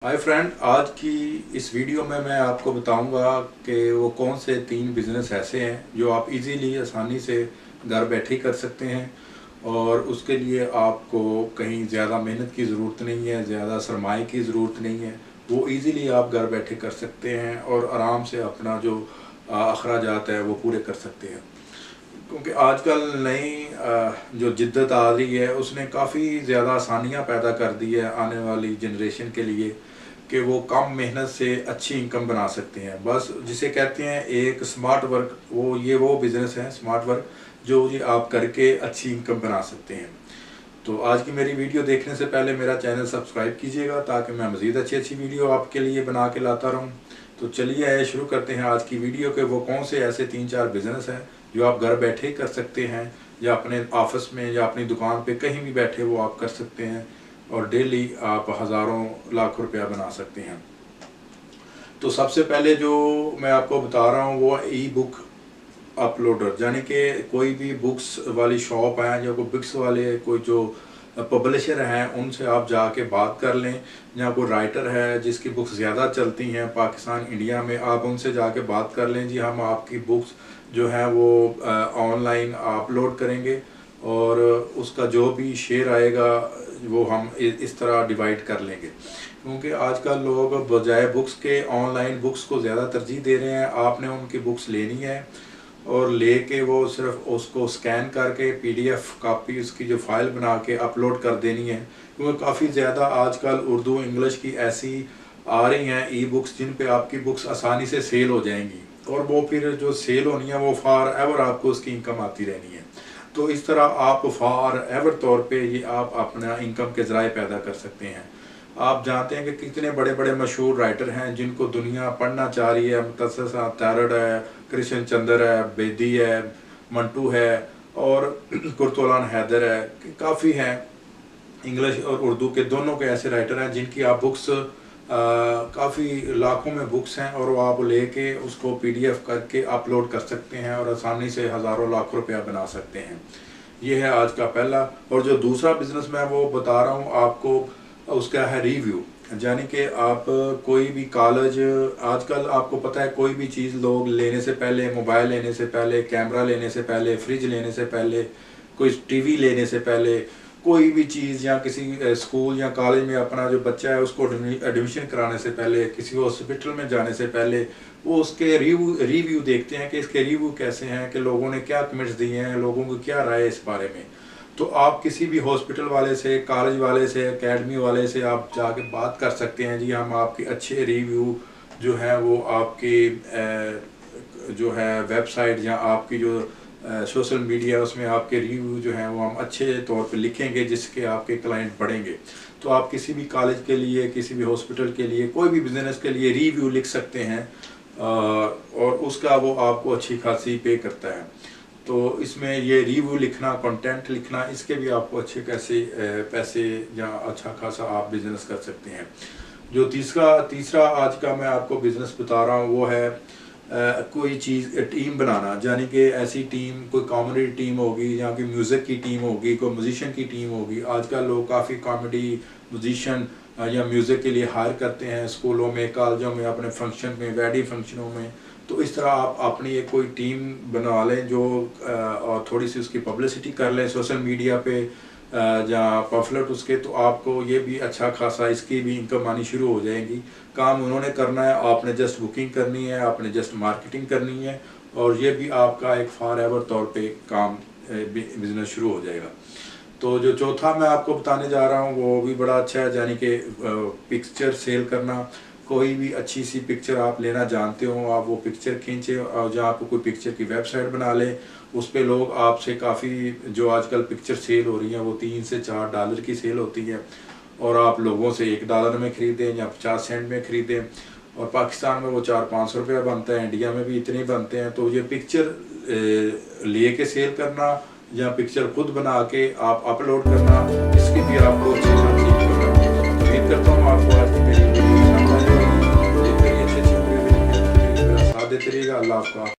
Hi friend, आज की इस वीडियो में मैं आपको बताऊंगा कि वो कौन से 3 बिज़नेस ऐसे हैं जो आप इजीली आसानी से घर बैठे कर सकते हैं और उसके लिए आपको कहीं ज़्यादा मेहनत की ज़रूरत नहीं है, ज़्यादा सरमाए की ज़रूरत नहीं है। वो इजीली आप घर बैठे कर सकते हैं और आराम से अपना जो अखराजात है वो पूरे कर सकते हैं। क्योंकि आजकल नई जो जिद्दत आ रही है उसने काफ़ी ज़्यादा आसानियाँ पैदा कर दी है आने वाली जनरेशन के लिए कि वो कम मेहनत से अच्छी इनकम बना सकते हैं। बस जिसे कहते हैं एक स्मार्ट वर्क, वो बिज़नेस है स्मार्ट वर्क जो जी आप करके अच्छी इनकम बना सकते हैं। तो आज की मेरी वीडियो देखने से पहले मेरा चैनल सब्सक्राइब कीजिएगा ताकि मैं मज़ीद अच्छी अच्छी वीडियो आपके लिए बना के लाता रहूँ। तो चलिए शुरू करते हैं आज की वीडियो के वो कौन से ऐसे 3-4 बिज़नेस हैं जो आप घर बैठे ही कर सकते हैं या अपने ऑफिस में या अपनी दुकान पे कहीं भी बैठे वो आप कर सकते हैं और डेली आप हज़ारों लाख रुपया बना सकते हैं। तो सबसे पहले जो मैं आपको बता रहा हूँ वो ई बुक अपलोडर, यानी कि कोई भी बुक्स वाली शॉप है या कोई बुक्स वाले कोई जो पब्लिशर हैं उनसे आप जाके बात कर लें, या कोई राइटर है जिसकी बुक्स ज़्यादा चलती हैं पाकिस्तान इंडिया में, आप उनसे जाके बात कर लें जी हम आपकी बुक्स जो है वो ऑनलाइन अपलोड करेंगे और उसका जो भी शेयर आएगा वो हम इस तरह डिवाइड कर लेंगे। क्योंकि आजकल लोग बजाय बुक्स के ऑनलाइन बुक्स को ज़्यादा तरजीह दे रहे हैं। आपने उनकी बुक्स लेनी है और लेके वो सिर्फ उसको स्कैन करके पीडीएफ कॉपी उसकी जो फाइल बना के अपलोड कर देनी है। क्योंकि काफ़ी ज़्यादा आजकल उर्दू इंग्लिश की ऐसी आ रही हैं ई बुक्स जिन पे आपकी बुक्स आसानी से सेल हो जाएंगी और वो फिर जो सेल होनी है वो फॉर एवर आपको उसकी इनकम आती रहनी है। तो इस तरह आप फॉर एवर तौर पे ये आप अपना इनकम के ज़राए पैदा कर सकते हैं। आप जानते हैं कि कितने बड़े बड़े मशहूर राइटर हैं जिनको दुनिया पढ़ना चाह रही है। मुतस्सिस तारड़ है, कृष्ण चंद्र है, बेदी है, मंटू है और कुर्तुलान हैदर है, काफ़ी हैं इंग्लिश और उर्दू के दोनों के ऐसे राइटर हैं जिनकी आप बुक्स काफ़ी लाखों में बुक्स हैं और वो आप लेके उसको पीडीएफ करके अपलोड कर सकते हैं और आसानी से हज़ारों लाख रुपया बना सकते हैं। ये है आज का पहला। और जो दूसरा बिज़नेस मैं वो बता रहा हूँ आपको, उसका है रिव्यू। यानी कि आप कोई भी कॉलेज, आजकल आपको पता है कोई भी चीज़ लोग लेने से पहले, मोबाइल लेने से पहले, कैमरा लेने से पहले, फ्रिज लेने से पहले, कोई टीवी लेने से पहले, कोई भी चीज़ या किसी स्कूल या कॉलेज में अपना जो बच्चा है उसको एडमिशन कराने से पहले, किसी हॉस्पिटल में जाने से पहले वो उसके रिव्यू देखते हैं कि इसके रिव्यू कैसे हैं, कि लोगों ने क्या कमेंट्स दिए हैं, लोगों को क्या राय है इस बारे में। तो आप किसी भी हॉस्पिटल वाले से, कॉलेज वाले से, एकेडमी वाले से आप जाके बात कर सकते हैं जी हम आपके अच्छे रिव्यू जो है वो आपकी जो है वेबसाइट या आपकी जो सोशल मीडिया उसमें आपके रिव्यू जो हैं वो हम अच्छे तौर पे लिखेंगे जिसके आपके क्लाइंट बढ़ेंगे। तो आप किसी भी कॉलेज के लिए, किसी भी हॉस्पिटल के लिए, कोई भी बिज़नेस के लिए रिव्यू लिख सकते हैं और उसका वो आपको अच्छी खासी पे करता है। तो इसमें ये रिव्यू लिखना, कंटेंट लिखना, इसके भी आपको अच्छे कैसे पैसे या अच्छा खासा आप बिज़नेस कर सकते हैं। जो तीसरा आज का मैं आपको बिज़नेस बता रहा हूँ वो है कोई चीज़ टीम बनाना। यानी कि ऐसी टीम, कोई कॉमेडी टीम होगी या कोई म्यूज़िक की टीम होगी, कोई म्यूजिशियन की टीम होगी। आजकल लोग काफ़ी कॉमेडी म्यूजिशियन या म्यूज़िक के लिए हायर करते हैं स्कूलों में, कॉलेजों में, अपने फंक्शन में, वेडिंग फंक्शनों में। तो इस तरह आप अपनी एक कोई टीम बनवा लें जो और थोड़ी सी उसकी पब्लिसिटी कर लें सोशल मीडिया पे या पम्फलेट उसके, तो आपको ये भी अच्छा खासा इसकी भी इनकम आनी शुरू हो जाएगी। काम उन्होंने करना है, आपने जस्ट बुकिंग करनी है, आपने जस्ट मार्केटिंग करनी है और ये भी आपका एक फॉर एवर तौर पे काम बिजनेस शुरू हो जाएगा। तो जो चौथा मैं आपको बताने जा रहा हूँ वो भी बड़ा अच्छा है, यानी कि पिक्चर सेल करना। कोई भी अच्छी सी पिक्चर आप लेना जानते हो, आप वो पिक्चर खींचे और जहाँ आपको कोई पिक्चर की वेबसाइट बना लें, उस पे लोग आपसे काफ़ी, जो आजकल पिक्चर सेल हो रही हैं वो $3 से $4 की सेल होती है और आप लोगों से $1 में ख़रीदें या 50 सेंट में ख़रीदें और पाकिस्तान में वो 400-500 रुपया बनता है, इंडिया में भी इतने बनते हैं। तो ये पिक्चर ले के सेल करना या पिक्चर खुद बना के आप अपलोड करना, इसकी भी आपको अच्छी खासी उम्मीद करता हूँ आपको आज की मेरी वीडियो पसंद आई होगी। अच्छी अच्छी वीडियो साथ देते रहिएगा। अल्लाह आपका